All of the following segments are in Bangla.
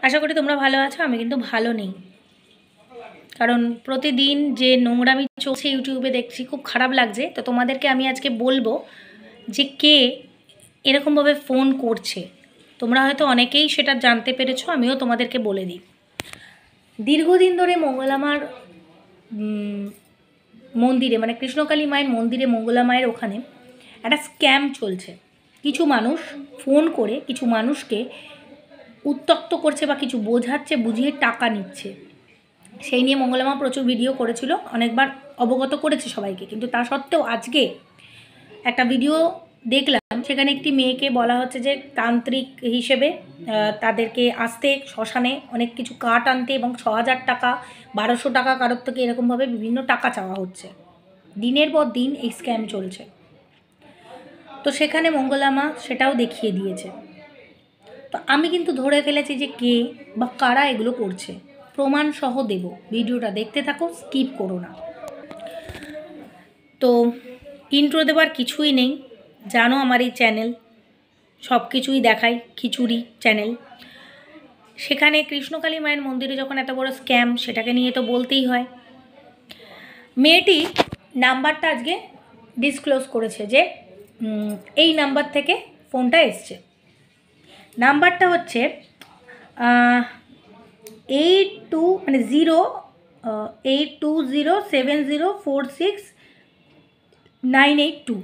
আশা করি তোমরা ভালো আছো। আমি কিন্তু ভালো নেই, কারণ প্রতিদিন যে নোংরামি চলছে ইউটিউবে দেখছি, খুব খারাপ লাগছে। তো তোমাদেরকে আমি আজকে বলবো যে কে এরকমভাবে ফোন করছে। তোমরা হয়তো অনেকেই সেটা জানতে পেরেছো, আমিও তোমাদেরকে বলে দিই। দীর্ঘদিন ধরে মঙ্গলামার মন্দিরে, মানে কৃষ্ণকালী মায়ের মন্দিরে, মঙ্গলা মায়ের ওখানে একটা স্ক্যাম চলছে। কিছু মানুষ ফোন করে কিছু মানুষকে উত্ত্যক্ত করছে বা কিছু বোঝাচ্ছে, বুঝিয়ে টাকা নিচ্ছে। সেই নিয়ে মঙ্গলামা প্রচুর ভিডিও করেছিল, অনেকবার অবগত করেছে সবাইকে। কিন্তু তা সত্ত্বেও আজকে একটা ভিডিও দেখলাম, সেখানে একটি মেয়েকে বলা হচ্ছে যে তান্ত্রিক হিসেবে তাদেরকে আসতে শ্মশানে অনেক কিছু কাঠ আনতে, এবং ৬,০০০ টাকা ১২০০ টাকা কারোর থেকে এরকমভাবে বিভিন্ন টাকা চাওয়া হচ্ছে। দিনের পর দিন এই স্ক্যাম চলছে। তো সেখানে মঙ্গলামা সেটাও দেখিয়ে দিয়েছে। তো আমি কিন্তু ধরে ফেলেছি যে কে বা কারা এগুলো করছে, প্রমাণ সহ দেব। ভিডিওটা দেখতে থাকো, স্কিপ করো না। তো ইন্ট্রো দেবার কিছুই নেই, জানো আমার এই চ্যানেল সব কিছুই দেখাই, খিচুড়ি চ্যানেল। সেখানে কৃষ্ণকালী মায়ের মন্দিরে যখন এত বড় স্ক্যাম, সেটাকে নিয়ে তো বলতেই হয়। মেয়েটি নাম্বারটা আজকে ডিসক্লোজ করেছে যে এই নাম্বার থেকে ফোনটা এসছে। নাম্বারটা হচ্ছে 8207046982।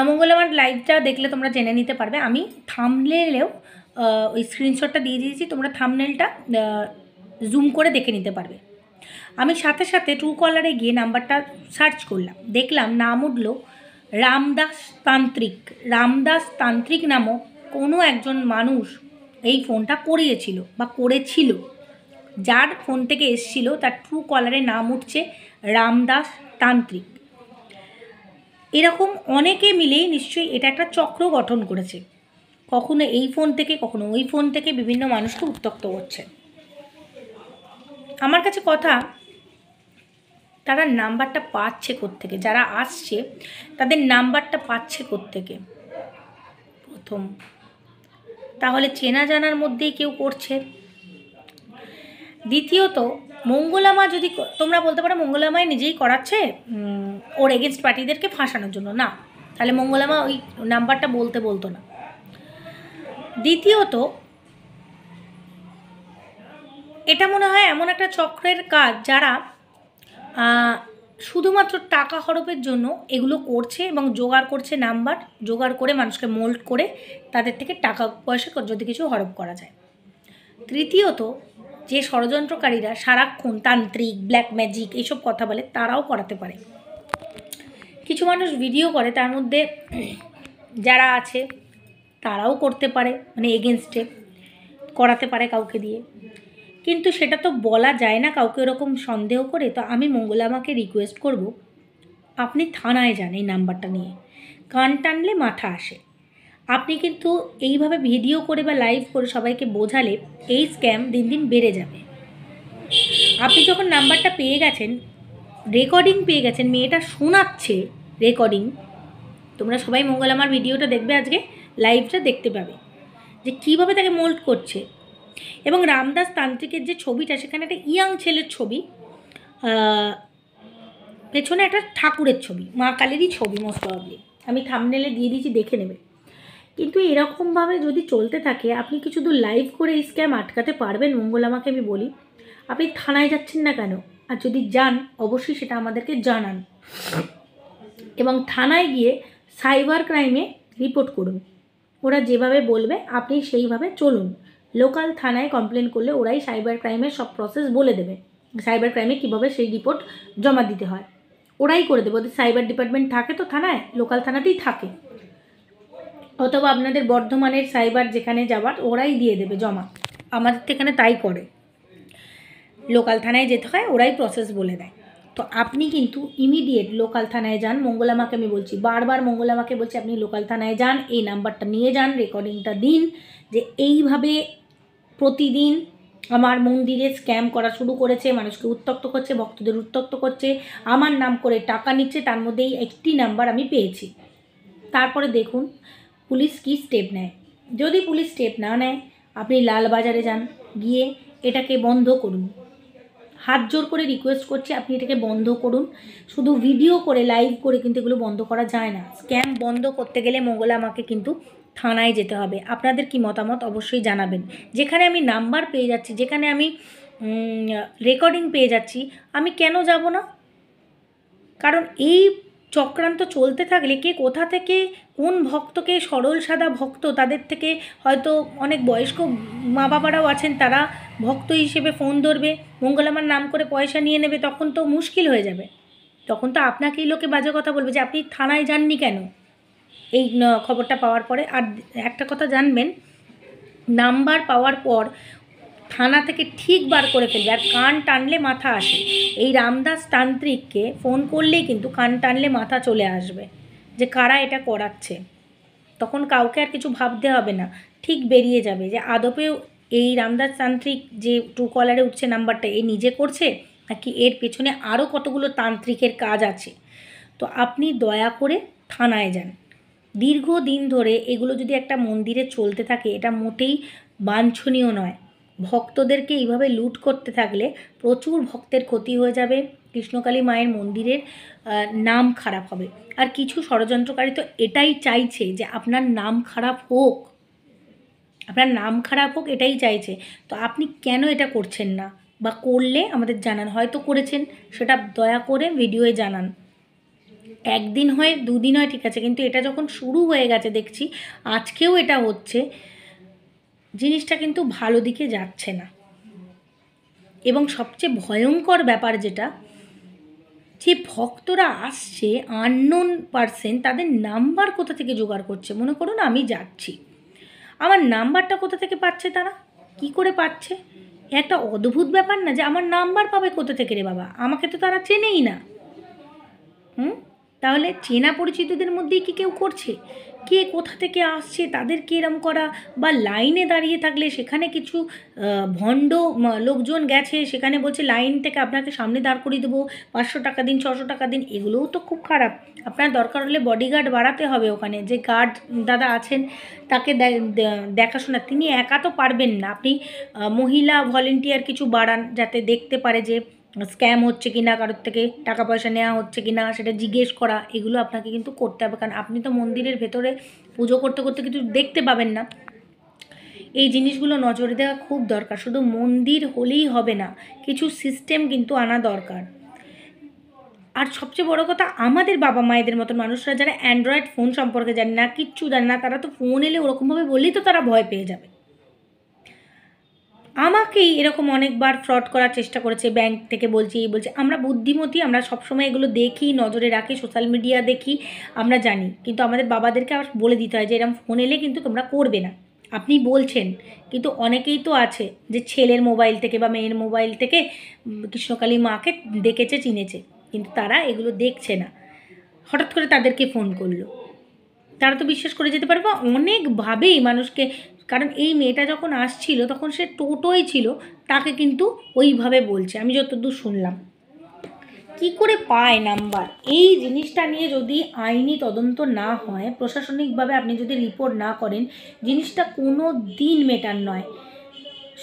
মঙ্গলবার লাইভটা দেখলে তোমরা জেনে নিতে পারবে। আমি থাম্বনেলেও ওই স্ক্রিনশটটা দিয়ে দিয়েছি, তোমরা থাম্বনেলটা জুম করে দেখে নিতে পারবে। আমি সাথে সাথে ট্রু কলারে গিয়ে নাম্বারটা সার্চ করলাম, দেখলাম নাম উঠল রামদাস তান্ত্রিক। রামদাস তান্ত্রিক নামক কোনো একজন মানুষ এই ফোনটা করিয়েছিল বা করেছিল। যার ফোন থেকে এসছিল তার ট্রু কলারে নাম উঠছে রামদাস তান্ত্রিক। এরকম অনেকে মিলেই নিশ্চয়ই এটা একটা চক্র গঠন করেছে। কখনো এই ফোন থেকে, কখনো ওই ফোন থেকে বিভিন্ন মানুষকে উত্ত্যক্ত করছে। আমার কাছে কথা, তারা নাম্বারটা পাচ্ছে কোত্থেকে? যারা আসছে তাদের নাম্বারটা পাচ্ছে কোত্থেকে? প্রথম, তাহলে চেনা জানার মধ্যেই কেউ করছে। দ্বিতীয়ত, মঙ্গলামা যদি, তোমরা বলতে পারো মঙ্গলামায় নিজেই করাচ্ছে ওর এগেনস্ট পার্টিদেরকে ফাঁসানোর জন্য। না, তাহলে মঙ্গলামা ওই নাম্বারটা বলতো না। দ্বিতীয়ত, এটা মনে হয় এমন একটা চক্রের কাজ যারা শুধুমাত্র টাকা হরপের জন্য এগুলো করছে এবং জোগাড় করছে নাম্বার, জোগাড় করে মানুষকে মোল্ড করে তাদের থেকে টাকা পয়সা যদি কিছু হরপ করা যায়। তৃতীয়ত, যে ষড়যন্ত্রকারীরা সারাক্ষণ তান্ত্রিক, ব্ল্যাক ম্যাজিক এইসব কথা বলে, তারাও করাতে পারে। কিছু মানুষ ভিডিও করে, তার মধ্যে যারা আছে তারাও করতে পারে, মানে এগেনস্টে করাতে পারে কাউকে দিয়ে। কিন্তু সেটা তো বলা যায় না কাউকে এরকম সন্দেহ করে। তো আমি মঙ্গলামাকে রিকোয়েস্ট করব, আপনি থানায় যান এই নাম্বারটা নিয়ে। কান টানলে মাথা আসে। আপনি কিন্তু এইভাবে ভিডিও করে বা লাইভ করে সবাইকে বোঝালে এই স্ক্যাম দিন দিন বেড়ে যাবে। আপনি যখন নাম্বারটা পেয়ে গেছেন, রেকর্ডিং পেয়ে গেছেন, মেয়েটা শোনাচ্ছে রেকর্ডিং, তোমরা সবাই মঙ্গলামার ভিডিওটা দেখবে, আজকে লাইভটা দেখতে পাবে যে কীভাবে তাকে মোল্ড করছে। এবং রামদাস তান্ত্রিকের যে ছবিটা, সেখানে একটা ইয়াং ছেলের ছবি, পেছনে একটা ঠাকুরের ছবি, মা কালীরই ছবি মোস্ট প্রবাবলি। আমি থাম্বনেলে দিয়ে দিয়েছি, দেখে নেবে। কিন্তু এরকমভাবে যদি চলতে থাকে, আপনি কিছু দূর লাইভ করে এই স্ক্যাম আটকাতে পারবেন? মঙ্গলামাকে আমি বলি, আপনি থানায় যাচ্ছেন না কেন? আর যদি যান, অবশ্যই সেটা আমাদেরকে জানান, এবং থানায় গিয়ে সাইবার ক্রাইমে রিপোর্ট করুন। ওরা যেভাবে বলবে আপনি সেইভাবে চলুন। লোকাল থানায় কমপ্লেন করলে ওরাই সাইবার ক্রাইমের সব প্রসেস বলে দেবে। সাইবার ক্রাইমে কীভাবে সেই রিপোর্ট জমা দিতে হয় ওরাই করে দেবে। ওদের সাইবার ডিপার্টমেন্ট থাকে তো থানায়, লোকাল থানাতেই থাকে, অথবা আপনাদের বর্ধমানের সাইবার যেখানে যাবার ওরাই দিয়ে দেবে জমা। আমাদের তো এখানে তাই করে, লোকাল থানায় যেতে হয়, ওরাই প্রসেস বলে দেয়। তো আপনি কিন্তু ইমিডিয়েট লোকাল থানায় যান। মঙ্গলামাকে আমি বলছি, বারবার মঙ্গলামাকে বলছি, আপনি লোকাল থানায় যান, এই নাম্বারটা নিয়ে যান, রেকর্ডিংটা দিন যে এইভাবে প্রতিদিন আমার মন্দিরে স্ক্যাম করা শুরু করেছে, মানুষকে উত্ত্যক্ত করছে, ভক্তদের উত্ত্যক্ত করছে, আমার নাম করে টাকা নিচ্ছে। তার মধ্যেই একটি নাম্বার আমি পেয়েছি। তারপরে দেখুন পুলিশ কী স্টেপ নেয়। যদি পুলিশ স্টেপ না নেয়, আপনি লালবাজারে যান, গিয়ে এটাকে বন্ধ করুন। হাত জোর করে রিকোয়েস্ট করছি, আপনি এটাকে বন্ধ করুন। শুধু ভিডিও করে, লাইভ করে কিন্তু এগুলো বন্ধ করা যায় না। স্ক্যাম বন্ধ করতে গেলে মঙ্গলা আমাকে কিন্তু থানায় যেতে হবে। আপনাদের কি মতামত অবশ্যই জানাবেন। যেখানে আমি নাম্বার পেয়ে যাচ্ছি, যেখানে আমি রেকর্ডিং পেয়ে যাচ্ছি, আমি কেন যাব না? কারণ এই চক্রান্ত চলতে থাকলে কে কোথা থেকে কোন ভক্তকে, সরল সাদা ভক্ত, তাদের থেকে হয়তো অনেক বয়স্ক মা বাবারাও আছেন, তারা ভক্ত হিসেবে ফোন ধরবে, মঙ্গলামার নাম করে পয়সা নিয়ে নেবে, তখন তো মুশকিল হয়ে যাবে। তখন তো আপনাকেই লোকে বাজে কথা বলবে যে আপনি থানায় যাননি কেন এই খবরটা পাওয়ার পরে। আর একটা কথা জানবেন, নাম্বার পাওয়ার পর থানা থেকে ঠিক বার করে ফেলবে। আর কান টানলে মাথা আসে, এই রামদাস তান্ত্রিককে ফোন করলেই কিন্তু কান টানলে মাথা চলে আসবে যে কারা এটা করাচ্ছে। তখন কাউকে আর কিছু ভাবতে হবে না, ঠিক বেরিয়ে যাবে যে আদপেও এই রামদাস তান্ত্রিক যে ট্রুকলারে উঠছে নাম্বারটা, এ নিজে করছে নাকি এর পেছনে আরও কতগুলো তান্ত্রিকের কাজ আছে। তো আপনি দয়া করে থানায় যান। দীর্ঘদিন ধরে এগুলো যদি একটা মন্দিরে চলতে থাকে, এটা মোটেই বাঞ্ছনীয় নয়। ভক্তদেরকে এইভাবে লুট করতে থাকলে প্রচুর ভক্তের ক্ষতি হয়ে যাবে, কৃষ্ণকালী মায়ের মন্দিরের নাম খারাপ হবে। আর কিছু ষড়যন্ত্রকারী তো এটাই চাইছে যে আপনার নাম খারাপ হোক, আপনার নাম খারাপ হোক, এটাই চাইছে। তো আপনি কেন এটা করছেন না? বা করলে আমাদের জানান, হয়তো করেছেন, সেটা দয়া করে ভিডিওয়ে জানান। একদিন হয়, দুদিন হয়, ঠিক আছে, কিন্তু এটা যখন শুরু হয়ে গেছে দেখছি, আজকেও এটা হচ্ছে, জিনিসটা কিন্তু ভালো দিকে যাচ্ছে না। এবং সবচেয়ে ভয়ঙ্কর ব্যাপার যেটা, যে ভক্তরা আসছে আননোন পারসন, তাদের নাম্বার কোথা থেকে জোগাড় করছে। মনে করুন আমি যাচ্ছি, আমার নাম্বারটা কোথা থেকে পাচ্ছে, তারা কি করে পাচ্ছে? একটা অদ্ভুত ব্যাপার না, যে আমার নাম্বার পাবে কোথা থেকে রে বাবা, আমাকে তো তারা চেনেই না। তাহলে চেনা পরিচিতদের মধ্যেই কি কেউ করছে? কে কোথা থেকে আসছে তাদেরকে এরম করা, বা লাইনে দাঁড়িয়ে থাকলে সেখানে কিছু ভণ্ড লোকজন গেছে, সেখানে বলছে লাইন থেকে আপনাকে সামনে দাঁড় করিয়ে দেবো, 500 টাকা দিন, 600 টাকা দিন। এগুলোও তো খুব খারাপ। আপনার দরকার হলে বডিগার্ড বাড়াতে হবে, ওখানে যে গার্ড দাদা আছেন তাকে দেখাশোনা, তিনি একা তো পারবেন না। আপনি মহিলা ভলেন্টিয়ার কিছু বাড়ান, যাতে দেখতে পারে যে স্ক্যাম হচ্ছে কি না, কারোর থেকে টাকা পয়সা নেওয়া হচ্ছে কি না, সেটা জিজ্ঞেস করা, এগুলো আপনাকে কিন্তু করতে হবে। কারণ আপনি তো মন্দিরের ভেতরে পুজো করতে করতে কিছু দেখতে পাবেন না। এই জিনিসগুলো নজরে দেওয়া খুব দরকার। শুধু মন্দির হলেই হবে না, কিছু সিস্টেম কিন্তু আনা দরকার। আর সবচেয়ে বড় কথা, আমাদের বাবা মায়েদের মতন মানুষরা যারা অ্যান্ড্রয়েড ফোন সম্পর্কে জানে না, কিচ্ছু জানে না, তারা তো ফোন এলে ওরকমভাবে বললেই তো তারা ভয় পেয়ে যাবে। আমাকেই এরকম অনেকবার ফ্রড করার চেষ্টা করেছে, ব্যাংক থেকে বলছি, এই বলছে। আমরা বুদ্ধিমতী, আমরা সবসময় এগুলো দেখি, নজরে রাখি, সোশ্যাল মিডিয়া দেখি, আমরা জানি। কিন্তু আমাদের বাবাদেরকে আবার বলে দিতে হয় যে এরকম ফোন এলে কিন্তু তোমরা করবে না। আপনি বলছেন, কিন্তু অনেকেই তো আছে যে ছেলের মোবাইল থেকে বা মেয়ের মোবাইল থেকে কৃষ্ণকালী মাকে দেখেছে, চিনেছে, কিন্তু তারা এগুলো দেখছে না। হঠাৎ করে তাদেরকে ফোন করলো, তারা তো বিশ্বাস করে যেতে পারবে অনেকভাবেই মানুষকে। কারণ এই মেয়েটা যখন আসছিল তখন সে টোটোই ছিল, তাকে কিন্তু ওইভাবে বলছে, আমি যতদূর শুনলাম। কি করে পায় নাম্বার? এই জিনিসটা নিয়ে যদি আইনি তদন্ত না হয়, প্রশাসনিকভাবে আপনি যদি রিপোর্ট না করেন, জিনিসটা কোনো দিন মেটার নয়।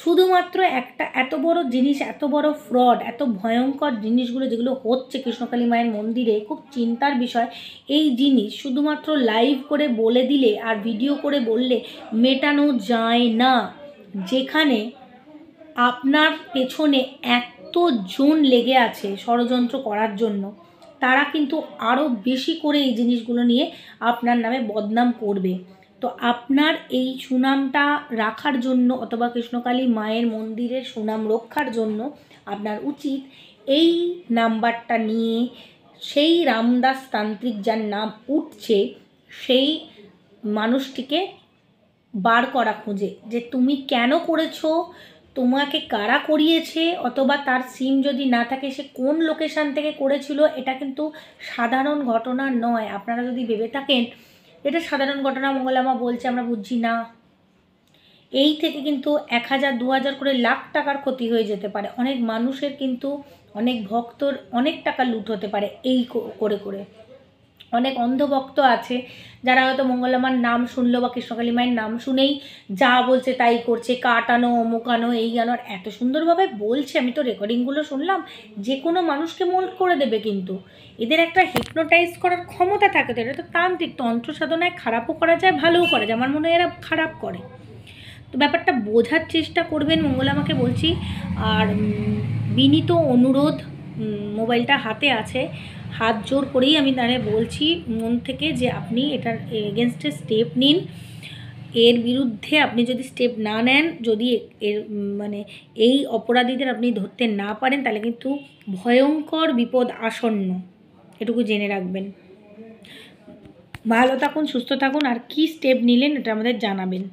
শুধুমাত্র একটা এত বড় জিনিস, এত বড় ফ্রড, এত ভয়ঙ্কর জিনিসগুলো যেগুলো হচ্ছে কৃষ্ণকালী মায়ের মন্দিরে, খুব চিন্তার বিষয়। এই জিনিস শুধুমাত্র লাইভ করে বলে দিলে আর ভিডিও করে বললে মেটানো যায় না। যেখানে আপনার পেছনে এতজন লেগে আছে ষড়যন্ত্র করার জন্য, তারা কিন্তু আরও বেশি করে এই জিনিসগুলো নিয়ে আপনার নামে বদনাম করবে। তো আপনার এই সুনামটা রাখার জন্য, অথবা কৃষ্ণকালী মায়ের মন্দিরের সুনাম রক্ষার জন্য আপনার উচিত এই নাম্বারটা নিয়ে সেই রামদাস তান্ত্রিক যার নাম উঠছে, সেই মানুষটিকে বার করা খুঁজে, যে তুমি কেন করেছো, তোমাকে কারা করিয়েছে, অথবা তার সিম যদি না থাকে সে কোন লোকেশান থেকে করেছিল। এটা কিন্তু সাধারণ ঘটনা নয়। আপনারা যদি ভেবে থাকেন এটা সাধারণ ঘটনা, মঙ্গলামা বলছে আমরা বুঝছি না, এই থেকে কিন্তু 1000, 2000 করে লাখ টাকার ক্ষতি হয়ে যেতে পারে। অনেক মানুষের কিন্তু, অনেক ভক্তর অনেক টাকা লুট হতে পারে এই করে করে। অনেক অন্ধভক্ত আছে যারা হয়তো মঙ্গলামার নাম শুনলো বা কৃষ্ণকালী মায়ের নাম শুনেই যা বলছে তাই করছে, কাটানো অমুকানো এই গানো, আর এত সুন্দরভাবে বলছে, আমি তো রেকর্ডিংগুলো শুনলাম, যে কোনো মানুষকে মোল্ড করে দেবে। কিন্তু এদের একটা হিপনোটাইজ করার ক্ষমতা থাকে, তো এটা তো তান্ত্রিক, তন্ত্র সাধনায় খারাপও করা যায় ভালোও করা যায়, আমার মনে হয় এরা খারাপ করে। তো ব্যাপারটা বোঝার চেষ্টা করবেন, মঙ্গলামাকে বলছি। আর বিনীত অনুরোধ, মোবাইলটা হাতে আছে, হাত জোর করেই আমি তারে বলছি মন থেকে যে আপনি এটার এগেনস্টে স্টেপ নিন। এর বিরুদ্ধে আপনি যদি স্টেপ না নেন, যদি এর মানে এই অপরাধীদের আপনি ধরতে না পারেন, তাহলে কিন্তু ভয়ঙ্কর বিপদ আসন্ন, এটুকু জেনে রাখবেন। ভালো থাকুন, সুস্থ থাকুন, আর কী স্টেপ নিলেন এটা আমাদের জানাবেন।